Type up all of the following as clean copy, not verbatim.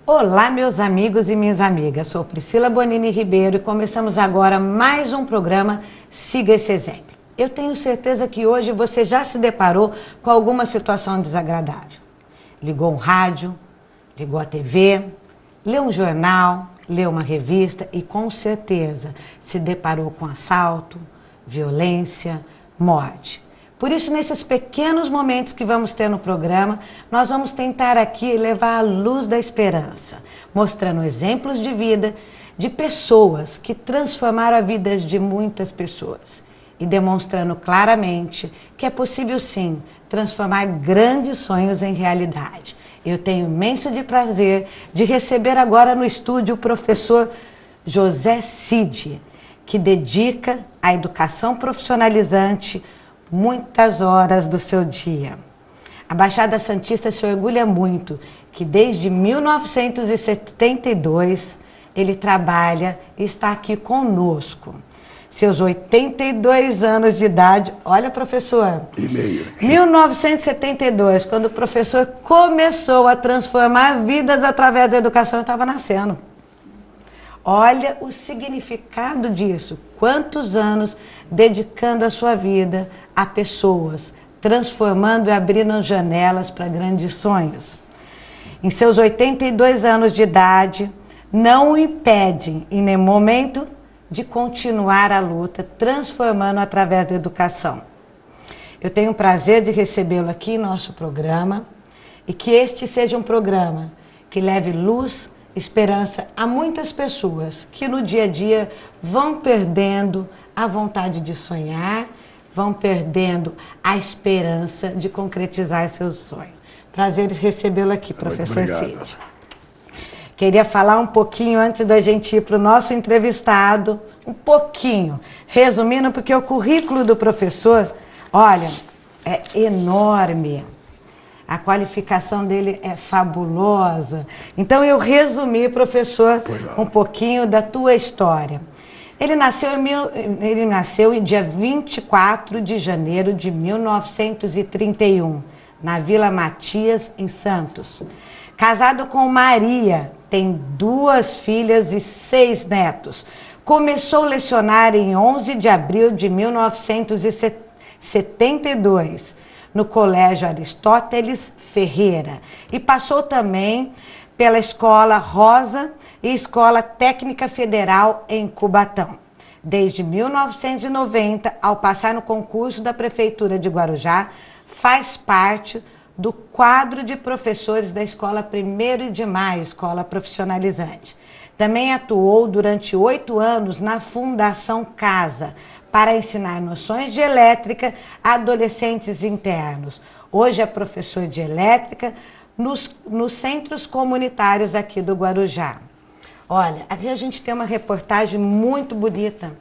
Olá, meus amigos e minhas amigas. Sou Priscila Bonini Ribeiro e começamos agora mais um programa Siga esse Exemplo. Eu tenho certeza que hoje você já se deparou com alguma situação desagradável. Ligou um rádio, ligou a TV, leu um jornal, leu uma revista e com certeza se deparou com assalto, violência, morte. Por isso, nesses pequenos momentos que vamos ter no programa, nós vamos tentar aqui levar a luz da esperança, mostrando exemplos de vida de pessoas que transformaram a vida de muitas pessoas e demonstrando claramente que é possível sim transformar grandes sonhos em realidade. Eu tenho imenso prazer de receber agora no estúdio o professor José Cid, que dedica à educação profissionalizante muitas horas do seu dia. A Baixada Santista se orgulha muito que desde 1972 ele trabalha e está aqui conosco. Seus 82 anos de idade, olha, professor, e meio. 1972, quando o professor começou a transformar vidas através da educação, eu estava nascendo. Olha o significado disso. Quantos anos dedicando a sua vida a pessoas, transformando e abrindo janelas para grandes sonhos. Em seus 82 anos de idade, não o impedem em nenhum momento de continuar a luta, transformando através da educação. Eu tenho o prazer de recebê-lo aqui em nosso programa e que este seja um programa que leve luz, esperança a muitas pessoas que no dia a dia vão perdendo a vontade de sonhar, vão perdendo a esperança de concretizar seus sonhos. Prazer em recebê-lo aqui, professor Cid. Queria falar um pouquinho antes da gente ir para o nosso entrevistado, um pouquinho, resumindo, porque o currículo do professor, olha, é enorme. A qualificação dele é fabulosa. Então, eu resumi, professor, um pouquinho da tua história. Ele nasceu em dia 24 de janeiro de 1931, na Vila Matias, em Santos. Casado com Maria, tem 2 filhas e 6 netos. Começou a lecionar em 11 de abril de 1972, no Colégio Aristóteles Ferreira. E passou também pela Escola Rosa e Escola Técnica Federal em Cubatão. Desde 1990, ao passar no concurso da Prefeitura de Guarujá, faz parte do quadro de professores da Escola 1º de Maio, Escola Profissionalizante. Também atuou durante 8 anos na Fundação Casa, para ensinar noções de elétrica a adolescentes internos. Hoje é professor de elétrica nos centros comunitários aqui do Guarujá. Olha, aqui a gente tem uma reportagem muito bonita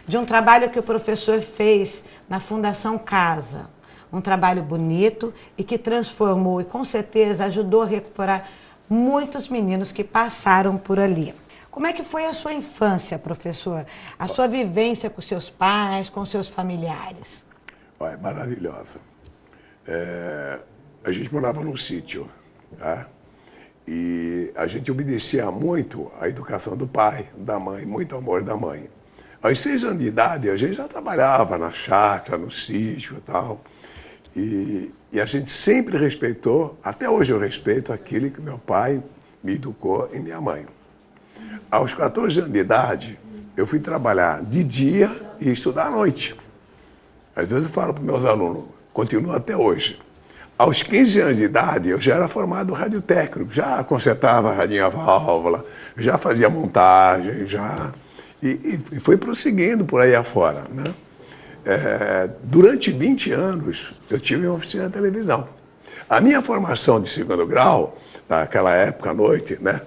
de um trabalho que o professor fez na Fundação Casa. Um trabalho bonito e que transformou e com certeza ajudou a recuperar muitos meninos que passaram por ali. Como é que foi a sua infância, professor? A sua vivência com seus pais, com seus familiares? Olha, maravilhosa. A gente morava num sítio, tá? E a gente obedecia muito à educação do pai, da mãe, muito amor da mãe. Aos 6 anos de idade, a gente já trabalhava na chácara, no sítio e tal. E a gente sempre respeitou, até hoje eu respeito aquilo que meu pai me educou e minha mãe. Aos 14 anos de idade, eu fui trabalhar de dia e estudar à noite. Às vezes eu falo para os meus alunos, continuo até hoje. Aos 15 anos de idade, eu já era formado radiotécnico, já consertava a radinha a válvula, já fazia montagem, e foi prosseguindo por aí afora, né? Durante 20 anos, eu tive uma oficina de televisão. A minha formação de 2º grau, naquela época, à noite, né?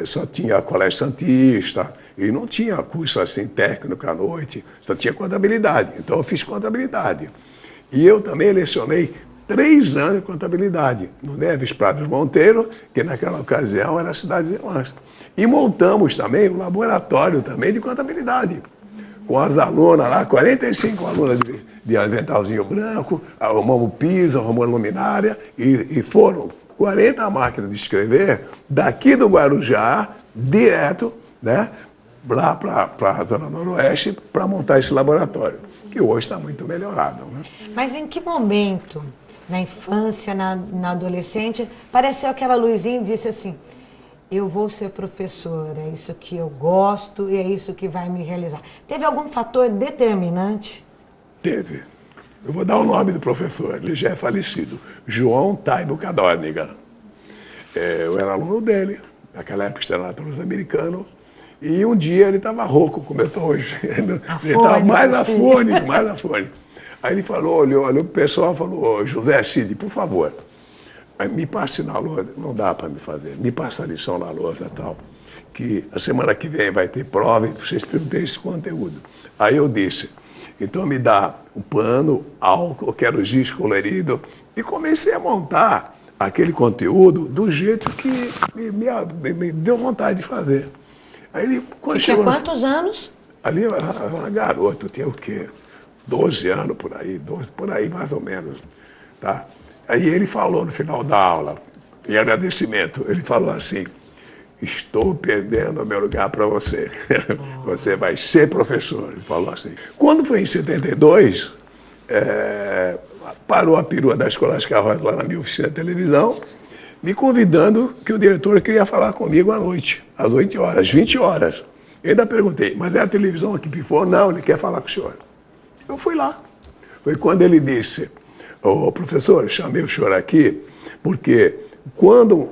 Só tinha Colégio Santista e não tinha curso assim técnico à noite, só tinha contabilidade. Então eu fiz contabilidade. E eu também lecionei 3 anos de contabilidade no Neves Prados Monteiro, que naquela ocasião era a cidade de Irmãs. E montamos também um laboratório também de contabilidade. com as alunas lá, 45 alunas de aventalzinho branco, arrumamos piso, arrumamos luminária, e foram 40 máquinas de escrever daqui do Guarujá, direto, né, lá para a Zona Noroeste, para montar esse laboratório, que hoje está muito melhorado. Né? Mas em que momento, na infância, na adolescente, apareceu aquela luzinha e disse assim, eu vou ser professor, é isso que eu gosto e é isso que vai me realizar. Teve algum fator determinante? Teve. Eu vou dar o nome do professor, ele já é falecido, João Taibo Cadórniga. Eu era aluno dele, naquela época estava nos americanos, e um dia ele estava rouco, como eu estou hoje. Ele estava mais afônico. Aí ele falou, olhou para o pessoal e falou, José Cid, por favor, me passe na lousa, não dá para me fazer, me passa a lição na lousa e tal, que a semana que vem vai ter prova e vocês precisam ter esse conteúdo. Aí eu disse, então me dá um pano, álcool, eu quero giz colorido, e comecei a montar aquele conteúdo do jeito que me deu vontade de fazer. Aí ele, você tinha quantos anos? Ali, uma garota, eu tinha o quê? 12 anos por aí mais ou menos, tá? Aí ele falou no final da aula, em agradecimento, ele falou assim, estou perdendo o meu lugar para você. Você vai ser professor. Ele falou assim. Quando foi em 72, parou a perua da Escolástica Rosa lá na minha oficina de televisão, me convidando que o diretor queria falar comigo à noite, às 8 horas, às 20 horas. Eu ainda perguntei, mas é a televisão que pifou? Não, ele quer falar com o senhor. Eu fui lá. Foi quando ele disse, professor, chamei o senhor aqui, porque quando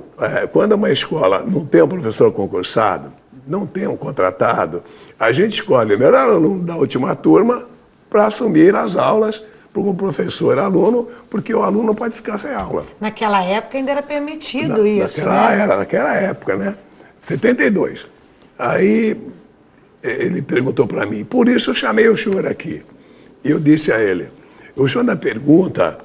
uma escola não tem um professor concursado, não tem um contratado, a gente escolhe o melhor aluno da última turma para assumir as aulas como professor aluno, porque o aluno não pode ficar sem aula. Naquela época ainda era permitido isso, naquela época, né? 72. Aí ele perguntou para mim, por isso eu chamei o senhor aqui. E eu disse a ele, o senhor ainda pergunta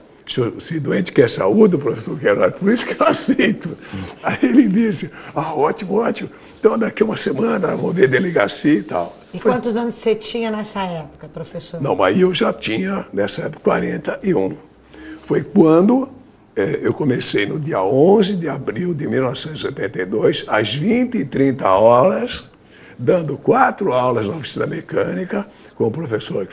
se doente quer saúde, o professor quer, por isso que eu aceito. Aí ele disse, ótimo, ótimo. Então daqui uma semana eu vou ver delegacia e tal. E quantos anos você tinha nessa época, professor? Não, aí eu já tinha, nessa época, 41. Foi quando eu comecei no dia 11 de abril de 1972, às 20h30 horas, dando 4 aulas na oficina mecânica, com o professor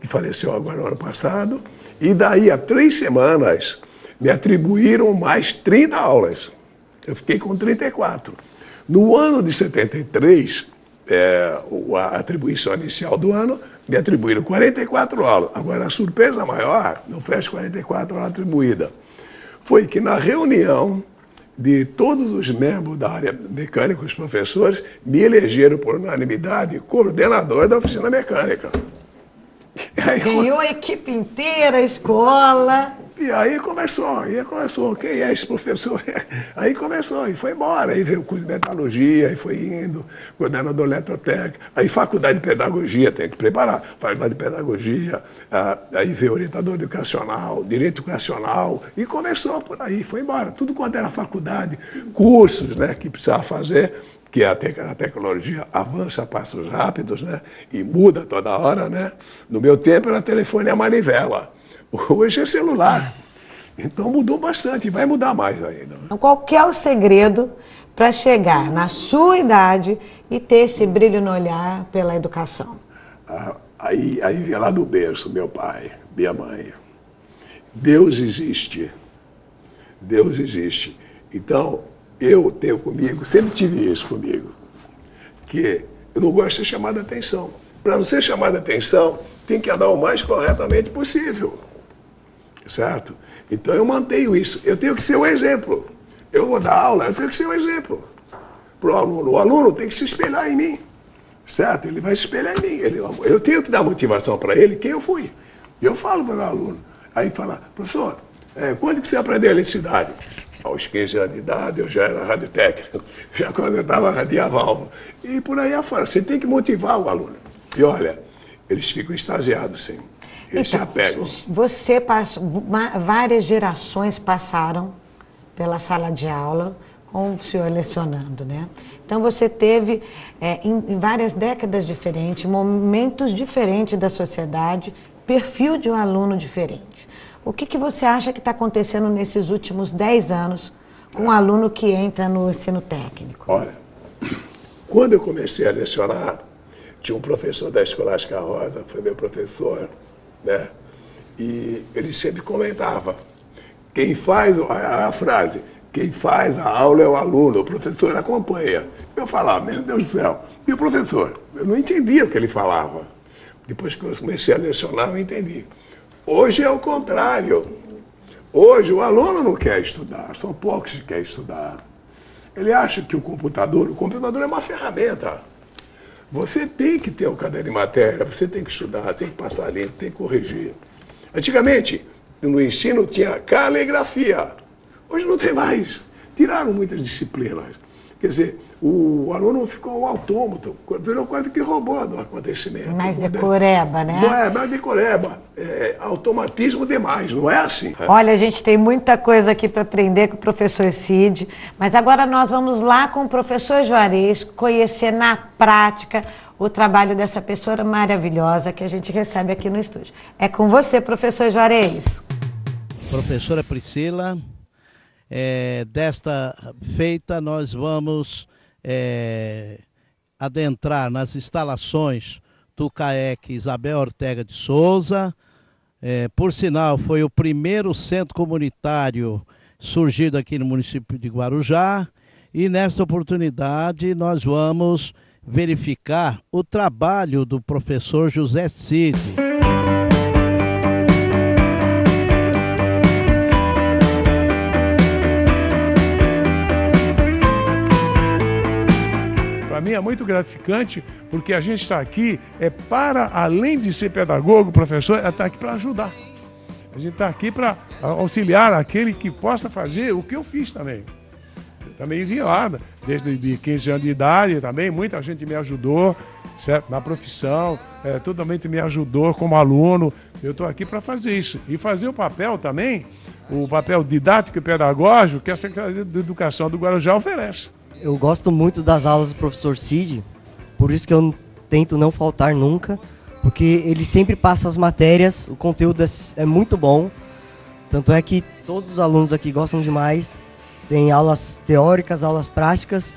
que faleceu agora no ano passado, e daí a 3 semanas me atribuíram mais 30 aulas. Eu fiquei com 34. No ano de 73, a atribuição inicial do ano, me atribuíram 44 aulas. Agora, a surpresa maior, não foi as 44 aulas atribuídas, foi que na reunião de todos os membros da área mecânica, os professores, me elegeram por unanimidade coordenador da oficina mecânica. Ganhou a equipe inteira, a escola. E aí começou, quem é esse professor? Aí começou, e foi embora. Aí veio o curso de metalurgia, aí foi indo, coordenador eletrotécnico, aí faculdade de pedagogia, tem que preparar, faculdade de pedagogia, aí veio orientador educacional, direito educacional, e começou por aí, foi embora. Tudo quanto era faculdade, cursos, né, que precisava fazer, que a tecnologia avança a passos rápidos, né, e muda toda hora, né. No meu tempo era telefone a manivela. Hoje é celular. Então mudou bastante e vai mudar mais ainda. Então, qual que é o segredo para chegar na sua idade e ter esse brilho no olhar pela educação? Aí vem lá do berço, meu pai, minha mãe. Deus existe. Deus existe. Então, eu tenho comigo, sempre tive isso comigo, que eu não gosto de ser chamado a atenção. Para não ser chamado a atenção, tem que andar o mais corretamente possível. Certo? Então eu mantenho isso. Eu tenho que ser o exemplo. Eu vou dar aula, eu tenho que ser o exemplo para o aluno. O aluno tem que se espelhar em mim. Certo? Ele vai se espelhar em mim. Eu tenho que dar motivação para ele, quem eu fui. Eu falo para o meu aluno. Aí fala, professor, quando que você aprendeu a eletricidade? Aos 15 anos de idade eu já era radiotécnico. Já quando eu estava radiaval. E por aí afora. Você tem que motivar o aluno. E olha, eles ficam extasiados, sim. Eles se apegam. Você passou, várias gerações passaram pela sala de aula, com o senhor lecionando, né? Então você teve, em várias décadas diferentes, momentos diferentes da sociedade, perfil de um aluno diferente. O que você acha que está acontecendo nesses últimos 10 anos com um aluno que entra no ensino técnico? Olha, quando eu comecei a lecionar, tinha um professor da Escolástica Rosa, foi meu professor, né? E ele sempre comentava, quem faz a frase, quem faz a aula é o aluno, o professor acompanha. Eu falava, meu Deus do céu, e o professor? Eu não entendia o que ele falava. Depois que eu comecei a lecionar, eu entendi. Hoje é o contrário. Hoje o aluno não quer estudar, são poucos que querem estudar. Ele acha que o computador é uma ferramenta. Você tem que ter o caderno de matéria, você tem que estudar, tem que passar limpo, tem que corrigir. Antigamente, no ensino tinha caligrafia. Hoje não tem mais. Tiraram muitas disciplinas. Quer dizer, o aluno ficou um autômato, virou quase que robô do acontecimento. Mais decoreba, né? Não é, mais decoreba. É automatismo demais, não é assim? Olha, a gente tem muita coisa aqui para aprender com o professor Cid, mas agora nós vamos lá com o professor Juarez conhecer na prática o trabalho dessa pessoa maravilhosa que a gente recebe aqui no estúdio. É com você, professor Juarez. Professora Priscila, desta feita nós vamos adentrar nas instalações do CAEC Isabel Ortega de Souza. Por sinal, foi o primeiro centro comunitário surgido aqui no município de Guarujá, e nesta oportunidade nós vamos verificar o trabalho do professor José Cid. Para mim é muito gratificante, porque a gente está aqui, para, além de ser pedagogo, professor, está aqui para ajudar. A gente está aqui para auxiliar aquele que possa fazer o que eu fiz também. Eu também enviada, desde de 15 anos de idade também, muita gente me ajudou, certo? Na profissão, totalmente me ajudou como aluno. Eu estou aqui para fazer isso. E fazer o papel também, o papel didático e pedagógico que a Secretaria de Educação do Guarujá oferece. Eu gosto muito das aulas do professor Cid, por isso que eu tento não faltar nunca, porque ele sempre passa as matérias, o conteúdo é muito bom, tanto é que todos os alunos aqui gostam demais, tem aulas teóricas, aulas práticas,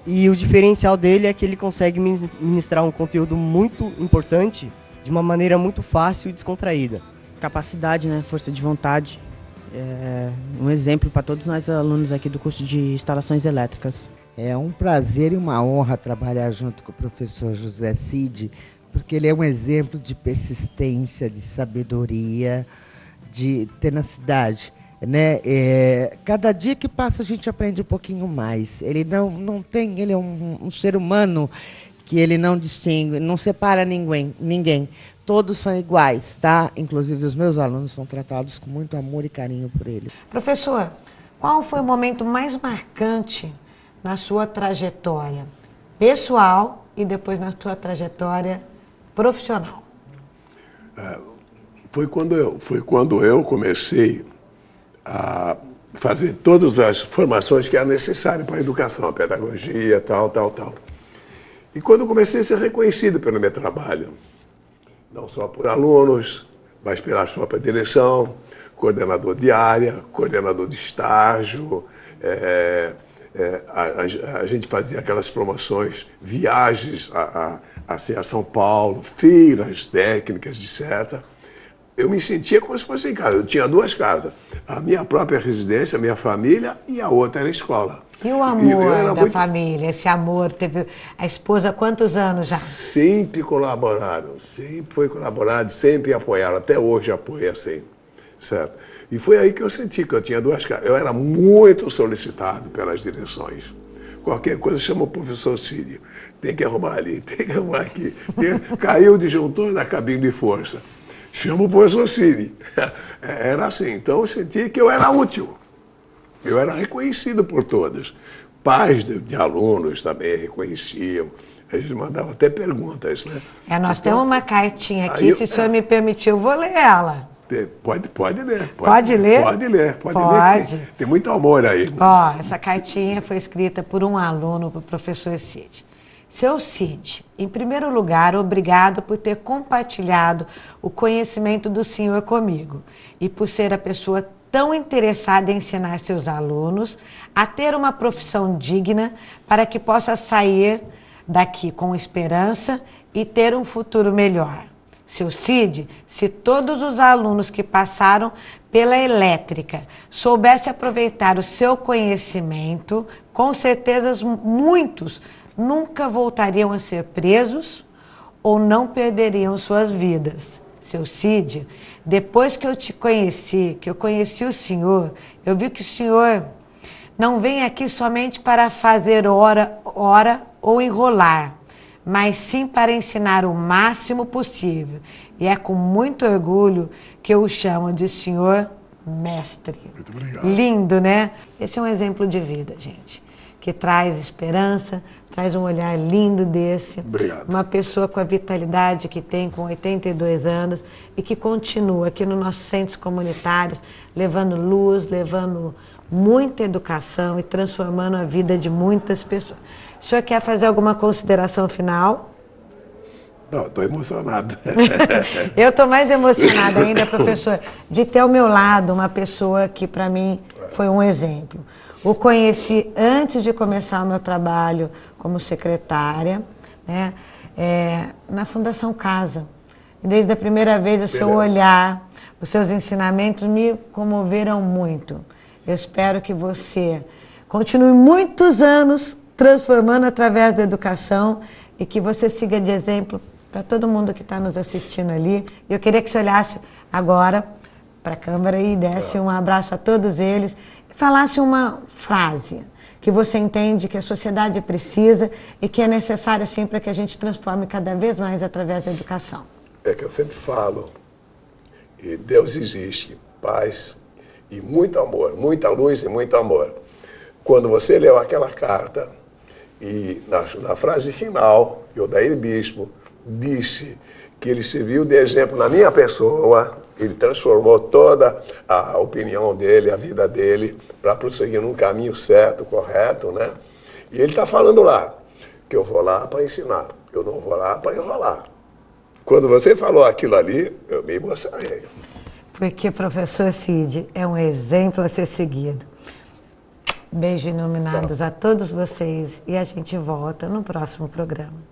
e o diferencial dele é que ele consegue ministrar um conteúdo muito importante de uma maneira muito fácil e descontraída. Capacidade, né? Força de vontade. Um exemplo para todos nós alunos aqui do curso de instalações elétricas. É um prazer e uma honra trabalhar junto com o professor José Cid, porque ele é um exemplo de persistência, de sabedoria, de tenacidade, né? Cada dia que passa a gente aprende um pouquinho mais. Ele ele é um ser humano que ele não distingue, não separa ninguém. Todos são iguais, tá? Inclusive os meus alunos são tratados com muito amor e carinho por ele. Professor, qual foi o momento mais marcante na sua trajetória pessoal e depois na sua trajetória profissional? Foi quando eu comecei a fazer todas as formações que eram necessárias para a educação, a pedagogia, tal. E quando eu comecei a ser reconhecido pelo meu trabalho, não só por alunos, mas pela própria direção, coordenador de área, coordenador de estágio. A gente fazia aquelas promoções, viagens a São Paulo, feiras técnicas, etc. Eu me sentia como se fosse em casa. Eu tinha 2 casas. A minha própria residência, a minha família, e a outra era a escola. E o amor da família, esse amor, teve a esposa quantos anos já? Sempre colaboraram, sempre foi colaborado, sempre apoiaram, até hoje apoia assim, certo? E foi aí que eu senti que eu tinha 2 casas. Eu era muito solicitado pelas direções. Qualquer coisa chama o professor Cid. Tem que arrumar ali, tem que arrumar aqui. Caiu o disjuntor da cabine de força. Chama o professor Cid. Era assim. Então eu senti que eu era útil. Eu era reconhecido por todos. Pais de alunos também reconheciam. A gente mandava até perguntas, né? Nós temos uma cartinha aqui, se o senhor me permitir, eu vou ler ela. Pode ler. Pode ler? Pode ler. Pode Pode. ler. Tem muito amor aí. Ó, essa cartinha foi escrita por um aluno para o professor Cid. Seu Cid, em primeiro lugar, obrigado por ter compartilhado o conhecimento do senhor comigo e por ser a pessoa tão interessada em ensinar seus alunos a ter uma profissão digna para que possa sair daqui com esperança e ter um futuro melhor. Seu Cid, se todos os alunos que passaram pela elétrica soubessem aproveitar o seu conhecimento, com certeza muitos nunca voltariam a ser presos ou não perderiam suas vidas. Seu Cid, depois que eu te conheci, que eu conheci o senhor, eu vi que o senhor não vem aqui somente para fazer hora ou enrolar, mas sim para ensinar o máximo possível. E é com muito orgulho que eu o chamo de senhor mestre. Muito obrigado. Lindo, né? Esse é um exemplo de vida, gente, que traz esperança, traz um olhar lindo desse. Obrigado. Uma pessoa com a vitalidade que tem, com 82 anos, e que continua aqui nos nossos centros comunitários, levando luz, levando muita educação e transformando a vida de muitas pessoas. O senhor quer fazer alguma consideração final? Não, estou emocionado. Eu estou mais emocionada ainda, professor, de ter ao meu lado uma pessoa que para mim foi um exemplo. O conheci antes de começar o meu trabalho como secretária, né, na Fundação Casa. E desde a primeira vez o seu olhar, os seus ensinamentos me comoveram muito. Eu espero que você continue muitos anos transformando através da educação e que você siga de exemplo para todo mundo que está nos assistindo ali. Eu queria que você olhasse agora para a câmera e desse um abraço a todos eles e falasse uma frase que você entende que a sociedade precisa e que é necessária sim para que a gente transforme cada vez mais através da educação. É que eu sempre falo, e Deus existe, paz e muito amor, muita luz e muito amor. Quando você leu aquela carta, e na frase final, que o Odair Bispo disse que ele serviu de exemplo na minha pessoa, ele transformou toda a opinião dele, a vida dele, para prosseguir num caminho certo, correto, né? E ele está falando lá, que eu vou lá para ensinar, eu não vou lá para enrolar. Quando você falou aquilo ali, eu me emocionei. Porque o professor Cid é um exemplo a ser seguido. Beijo iluminados a todos vocês e a gente volta no próximo programa.